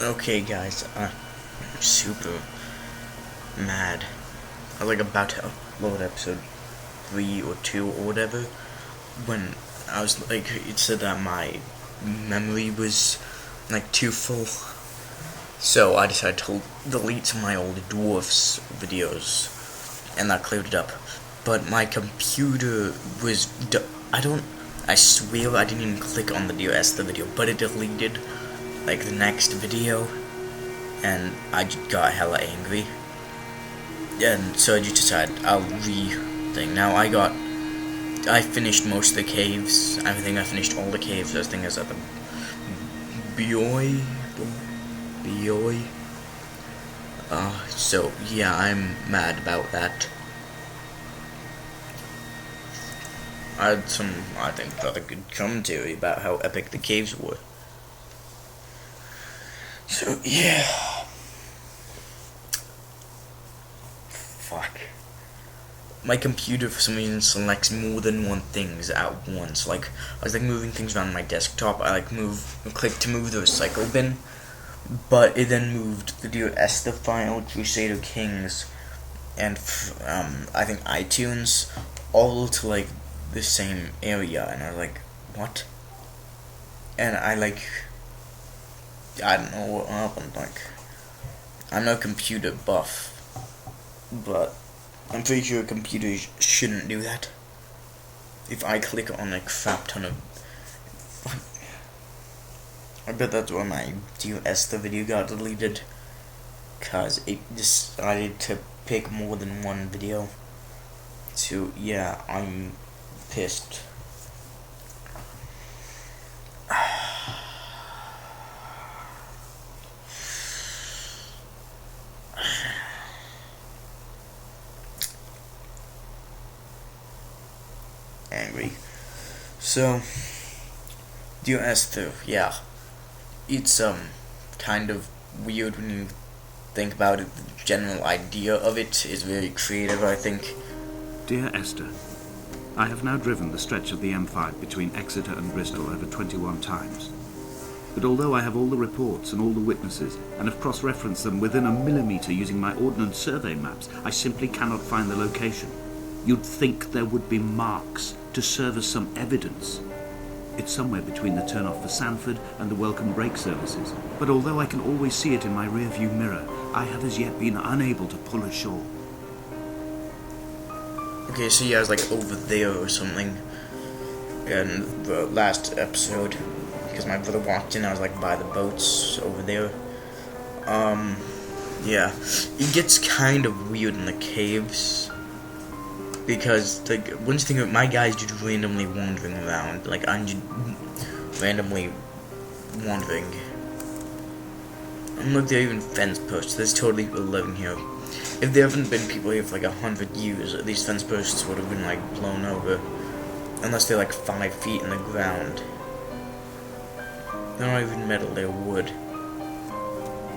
Okay, guys, I'm super mad. I was like about to upload episode 3 or 2 or whatever when I was like, it said that my memory was like too full. So I decided to delete some of my old dwarfs videos, and that cleared it up. But my computer was, I swear I didn't even click on the Esther video, but it deleted like the next video, and I just got hella angry. And so I just decided I'll re-thing. Now I finished most of the caves. I think I finished all the caves. I think I was at the Bioi. So yeah, I'm mad about that. I had some, I think, rather good commentary about how epic the caves were. So yeah. Fuck. My computer for some reason selects more than one things at once. Like, I was like moving things around my desktop. I like click to move the recycle bin, but it then moved the Dear Esther file, Crusader Kings, and I think iTunes, all to like the same area. And I was like, what? And I don't know what happened. Like, I'm no computer buff, but I'm pretty sure computers shouldn't do that. If I click on a crap ton of, I bet that's why my Dear Esther video got deleted, cause it decided to pick more than one video. So yeah, I'm pissed. Angry. So, Dear Esther, yeah, it's kind of weird when you think about it. The general idea of it is very creative, I think. Dear Esther, I have now driven the stretch of the M5 between Exeter and Bristol over 21 times. But although I have all the reports and all the witnesses, and have cross-referenced them within a millimetre using my Ordnance Survey maps, I simply cannot find the location. You'd think there would be marks to serve as some evidence. It's somewhere between the turn-off for Sanford and the welcome brake services, but although I can always see it in my rear-view mirror, I have as yet been unable to pull ashore. Okay, so yeah, I was like over there or something in the last episode, because my brother walked in. I was like by the boats over there. Yeah, it gets kind of weird in the caves, because like once you think of it, my guy's just randomly wandering around. Like, I'm just randomly wandering. And look, there are even fence posts. There's totally people living here. If there haven't been people here for like 100 years, these fence posts would have been like blown over. Unless they're like 5 feet in the ground. They're not even metal, they're wood.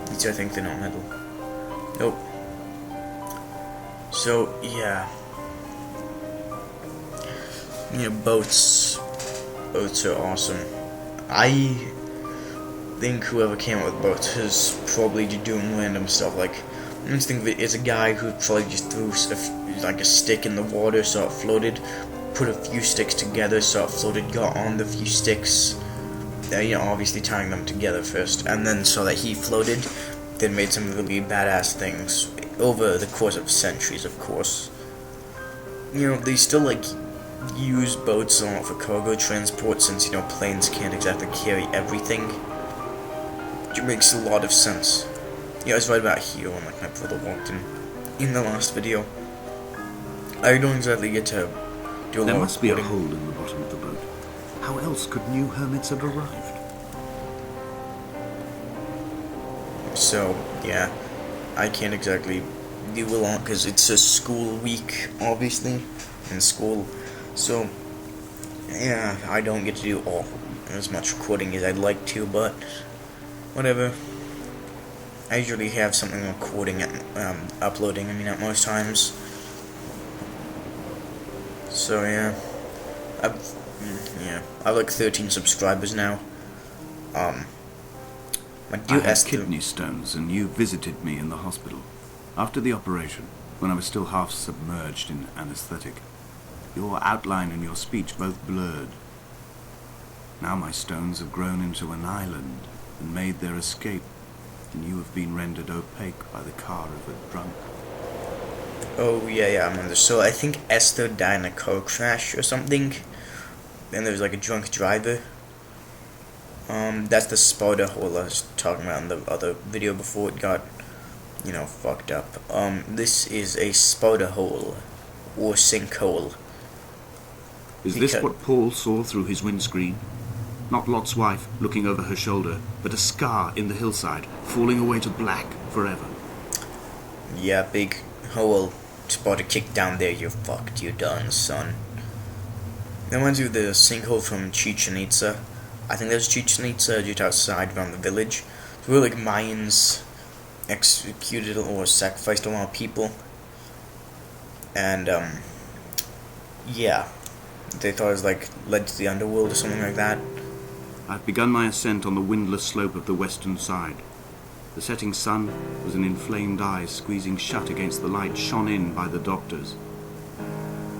At least I think they're not metal. Nope. So, yeah. Yeah, boats. Boats are awesome. I think whoever came up with boats is probably just doing random stuff. Like, I just think of it as a guy who probably just threw like a stick in the water so it floated, put a few sticks together so it floated, got on the few sticks, obviously tying them together first, and then so that he floated, then made some really badass things over the course of centuries, of course. They still like use boats a lot for cargo transport since, planes can't exactly carry everything. It makes a lot of sense. Yeah, I was right about here when like my brother walked in the last video. I don't exactly get to do a lot. There must be a recording. hole in the bottom of the boat. How else could new hermits have arrived? So, yeah, I can't exactly do a lot because it's a school week, obviously, in school. So, yeah, I don't get to do as much recording as I'd like to, but whatever. I usually have something recording and uploading, at most times. So, yeah. I've like 13 subscribers now. My I dear had Esther. kidney stones, and you visited me in the hospital. After the operation, when I was still half submerged in anesthetic, your outline and your speech both blurred. Now my stones have grown into an island and made their escape, and you have been rendered opaque by the car of a drunk. Oh, yeah, I remember. So I think Esther died in a car crash or something. Then there was like a drunk driver. That's the spider hole I was talking about in the other video before it got, fucked up. This is a spider hole. Or sinkhole. Is this what Paul saw through his windscreen? Not Lot's wife looking over her shoulder, but a scar in the hillside, falling away to black forever. Yeah, big hole. Spot a kick down there, you're fucked, you're done, son. That reminds me of the sinkhole from Chichen Itza. I think there's Chichen Itza just outside around the village. It's where like Mayans executed or sacrificed a lot of people. And yeah. They thought it was like led to the underworld or something like that. I've begun my ascent on the windless slope of the western side. The setting sun was an inflamed eye squeezing shut against the light shone in by the doctors.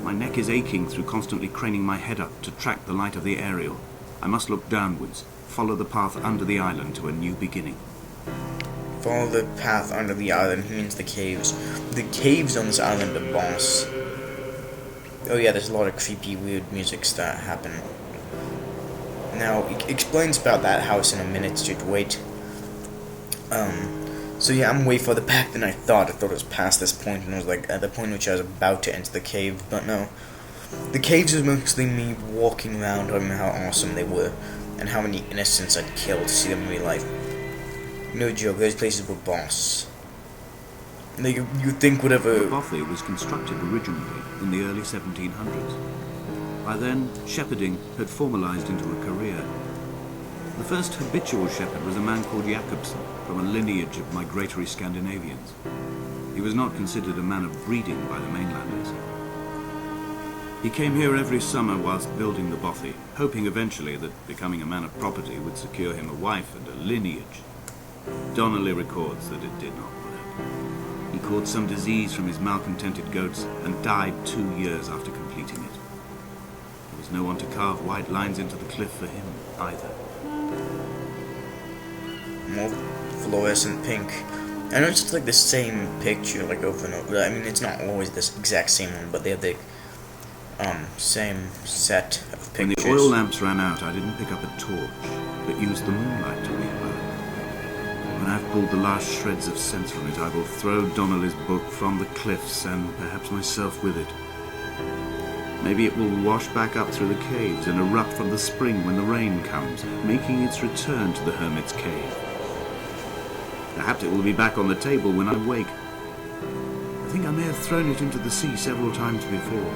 My neck is aching through constantly craning my head up to track the light of the aerial. I must look downwards, follow the path under the island to a new beginning. Follow the path under the island means the caves. The caves on this island are boss. Oh yeah, there's a lot of creepy, weird musics that happen. Now, it explains about that house in a minute, just wait. So yeah, I'm way further back than I thought. I thought it was past this point, and it was like at the point which I was about to enter the cave, but no. The caves was mostly me walking around, talking about how awesome they were, and how many innocents I'd killed to see them in real life. No joke, those places were boss. Like, you think whatever... The bothy was constructed originally in the early 1700s. By then, shepherding had formalized into a career. The first habitual shepherd was a man called Jacobsen, from a lineage of migratory Scandinavians. He was not considered a man of breeding by the mainlanders. He came here every summer whilst building the bothy, hoping eventually that becoming a man of property would secure him a wife and a lineage. Donnelly records that it did not work. He caught some disease from his malcontented goats and died 2 years after completing it. There was no one to carve white lines into the cliff for him either. More fluorescent pink. I know it's just like the same picture, like over and over. I mean, it's not always this exact same one, but they have the same set of pictures. When the oil lamps ran out, I didn't pick up a torch, but used the moonlight to read. When I've pulled the last shreds of sense from it, I will throw Donnelly's book from the cliffs, and perhaps myself with it. Maybe it will wash back up through the caves and erupt from the spring when the rain comes, making its return to the hermit's cave. Perhaps it will be back on the table when I wake. I think I may have thrown it into the sea several times before.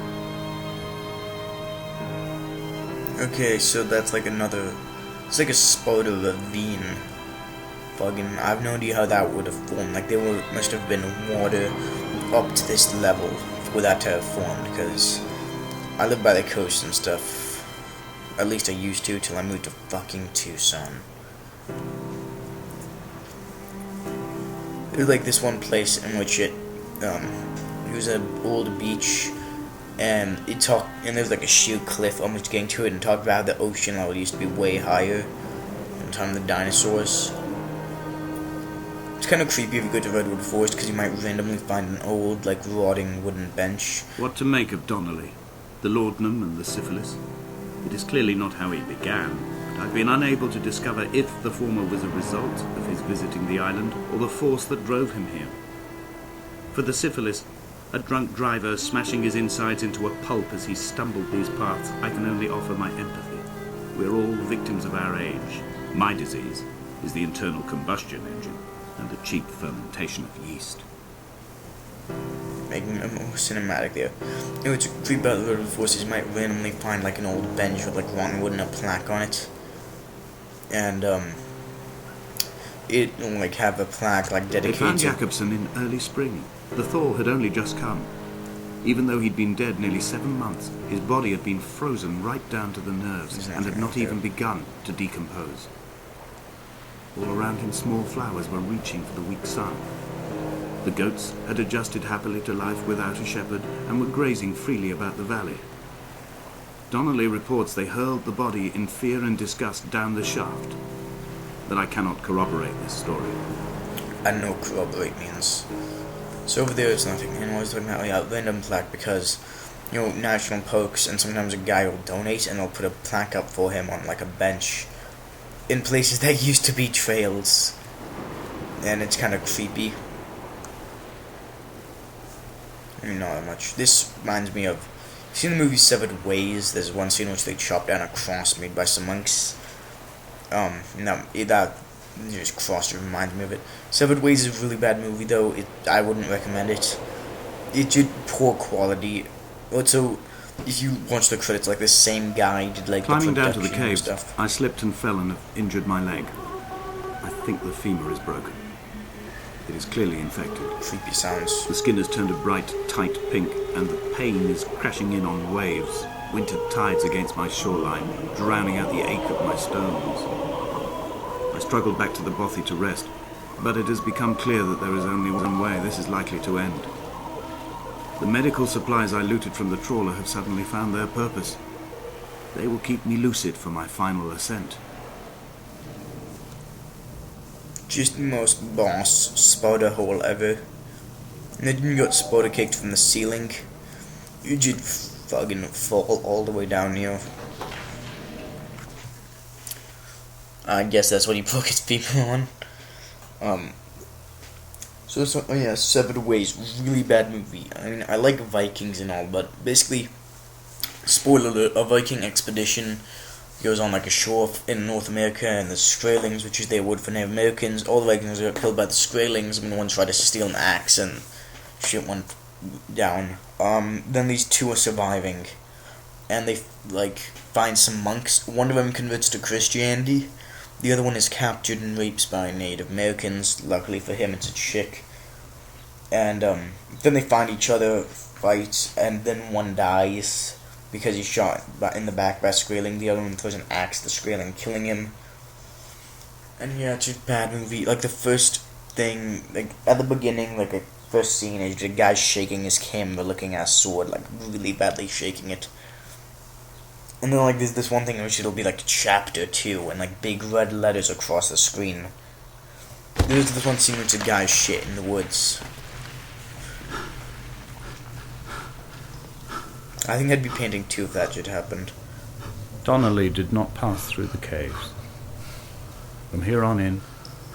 Okay, so that's like another... It's like a spider ravine. Fucking... I have no idea how that would have formed. Like, must have been water up to this level for that to have formed, because I live by the coast and stuff. At least I used to, till I moved to fucking Tucson. There's like this one place in which it was an old beach, and there's like a sheer cliff almost getting to it, and talked about how the ocean level used to be way higher in the time of the dinosaurs. It's kind of creepy if you go to Redwood Forest, because you might randomly find an old, like, rotting wooden bench. What to make of Donnelly, the laudanum and the syphilis? It is clearly not how he began, but I've been unable to discover if the former was a result of his visiting the island, or the force that drove him here. For the syphilis, a drunk driver smashing his insides into a pulp as he stumbled these paths, I can only offer my empathy. We're all victims of our age. My disease is the internal combustion engine and the cheap fermentation of yeast. Making it more cinematic there. You know, it's creepy about the Redwood Forest. You might randomly find like an old bench with like rotten wood and a plaque on it. And it will like have a plaque like dedicated. They found Jacobsen in early spring. The thaw had only just come. Even though he'd been dead nearly 7 months, his body had been frozen right down to the nerves and had not even begun to decompose. All around him small flowers were reaching for the weak sun. The goats had adjusted happily to life without a shepherd and were grazing freely about the valley. Donnelly reports they hurled the body in fear and disgust down the shaft, but I cannot corroborate this story. I know corroborate means. So over there it's nothing, and I was talking about random plaque because, national parks, and sometimes a guy will donate and they'll put a plaque up for him on like a bench in places that used to be trails, and it's kind of creepy. Not that much. This reminds me of, you seen the movie Severed Ways? There's one scene in which they chop down a cross made by some monks. That just cross reminds me of it. Severed Ways is a really bad movie though. I wouldn't recommend it. It's just poor quality. Also, if you watch the credits, like the same guy did like climbing the down to the production and caves, stuff. I slipped and fell and have injured my leg. I think the femur is broken. It is clearly infected. Creepy sounds. The skin has turned a bright, tight pink, and the pain is crashing in on waves, winter tides against my shoreline, drowning out the ache of my stones. I struggled back to the bothy to rest, but it has become clear that there is only one way this is likely to end. The medical supplies I looted from the trawler have suddenly found their purpose. They will keep me lucid for my final ascent. Just the most boss spider hole ever. And then you got spider kicked from the ceiling. You just fucking fall all the way down here. I guess that's what he broke his femur on. So Severed Ways, really bad movie. I mean, I like Vikings and all, but basically, spoiler alert, a Viking expedition goes on like a shore in North America, and the Skraelings, which is their word for Native Americans, all the Vikings got killed by the Skraelings when one tried to steal an axe and shit went down. Then these two are surviving, and they find some monks. One of them converts to Christianity. The other one is captured and raped by Native Americans. Luckily for him, it's a chick. And then they find each other, fight, and then one dies because he's shot in the back by a Skraeling. The other one throws an axe at the Skraeling, killing him. And yeah, it's just a bad movie. Like the first thing, like at the beginning, like a first scene is the guy shaking his camera, looking at a sword, like really badly shaking it. And then there's this one thing in which it'll be like chapter 2 and like big red letters across the screen. There's this one scene in which a guy's shit in the woods. I think I'd be painting 2 if that shit happened. Donnelly did not pass through the caves. From here on in,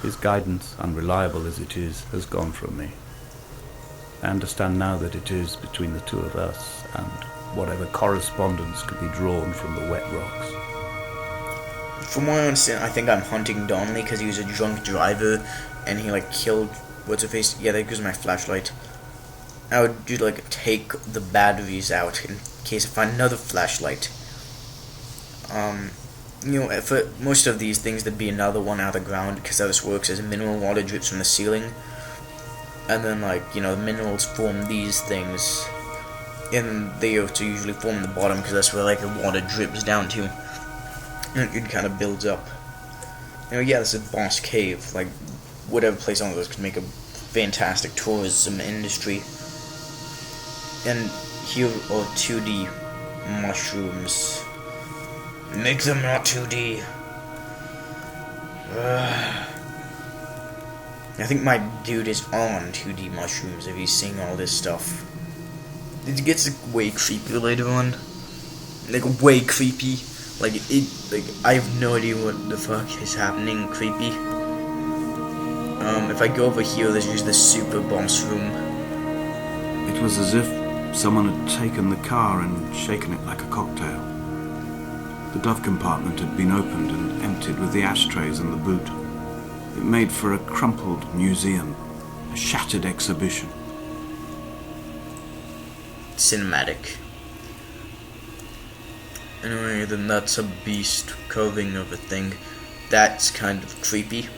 his guidance, unreliable as it is, has gone from me. I understand now that it is between the two of us and whatever correspondence could be drawn from the wet rocks. From what I understand, I think I'm hunting Donnelly because he was a drunk driver and he killed what's-her-face. Yeah, that gives my flashlight. I would just take the batteries out in case I find another flashlight. For most of these things there'd be another one out of the ground because how this works is mineral water drips from the ceiling, and then the minerals form these things, and they also usually form in the bottom because that's where the water drips down to, and it kind of builds up. Yeah, this is Boss Cave. Whatever place on this could make a fantastic tourism industry. And here are 2D mushrooms. Make them not 2D. I think my dude is on 2D mushrooms if he's seeing all this stuff. It gets way creepier later on. Way creepy. I have no idea what the fuck is happening creepy. If I go over here, there's just this super boss room. It was as if someone had taken the car and shaken it like a cocktail. The glove compartment had been opened and emptied with the ashtrays and the boot. It made for a crumpled museum, a shattered exhibition. Cinematic. Anyway, then that's a beast carving of a thing. That's kind of creepy.